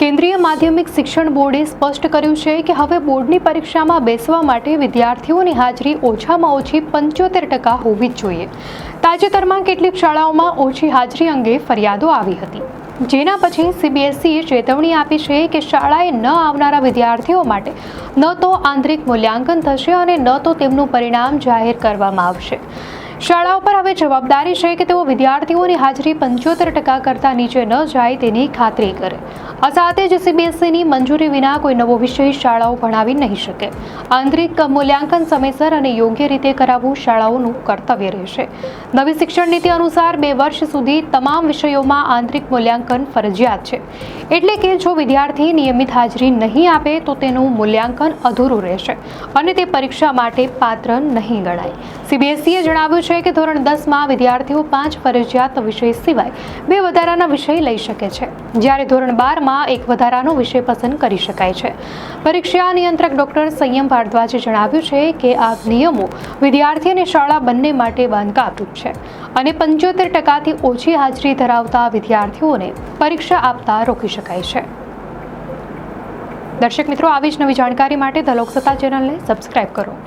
કેન્દ્રીય માધ્યમિક શિક્ષણ બોર્ડે સ્પષ્ટ કર્યું છે કે હવે બોર્ડની પરીક્ષામાં બેસવા માટે વિદ્યાર્થીઓની હાજરી ઓછામાં ઓછી 75% હોવી જ જોઈએ। તાજેતરમાં કેટલીક શાળાઓમાં ઓછી હાજરી અંગે ફરિયાદો આવી હતી, જેના પછી સીબીએસઈએ ચેતવણી આપી છે કે શાળાએ ન આવનારા વિદ્યાર્થીઓ માટે ન તો આંતરિક મૂલ્યાંકન થશે અને ન તો તેમનું પરિણામ જાહેર કરવામાં આવશે। શાળાઓ પર હવે જવાબદારી છે કે તેઓ વિદ્યાર્થીઓની હાજરી 75% કરતાં નીચે ન જાય તેની ખાતરી કરે। આ સાથે જ સીબીએસઈની મંજૂરી વિના કોઈ નવો વિષય શાળાઓ ભણાવી નહીં શકે। આંતરિક મૂલ્યાંકન સમયસર અને યોગ્ય રીતે કરાવવું શાળાઓનું કર્તવ્ય રહેશે। નવી શિક્ષણ નીતિ અનુસાર 2 વર્ષ સુધી તમામ વિષયોમાં આંતરિક મૂલ્યાંકન ફરજિયાત છે, એટલે કે જો વિદ્યાર્થી નિયમિત હાજરી નહીં આપે તો તેનું મૂલ્યાંકન અધૂરું રહેશે અને તે પરીક્ષા માટે પાત્ર નહીં ગણાય। સીબીએસઈએ જણાવ્યું છે કે ધોરણ 10માં વિદ્યાર્થીઓ 5 ફરજિયાત વિષય સિવાય 2 વધારાના વિષય લઈ શકે છે, જ્યારે ધોરણ 12માં એક વધારાનો વિષય પસંદ કરી શકાય છે। પરીક્ષા નિયંત્રક ડોક્ટર સંયમ ભારદ્વાજે જણાવ્યું છે કે આ નિયમો વિદ્યાર્થી અને શાળા બંને માટે બાંધકામરૂપ છે અને 75%થી ઓછી હાજરી ધરાવતા વિદ્યાર્થીઓને પરીક્ષા આપતા રોકી શકાય છે। દર્શક મિત્રો, આવી જ નવી જાણકારી માટે ધ લોકસત્તા ચેનલને સબસ્ક્રાઇબ કરો।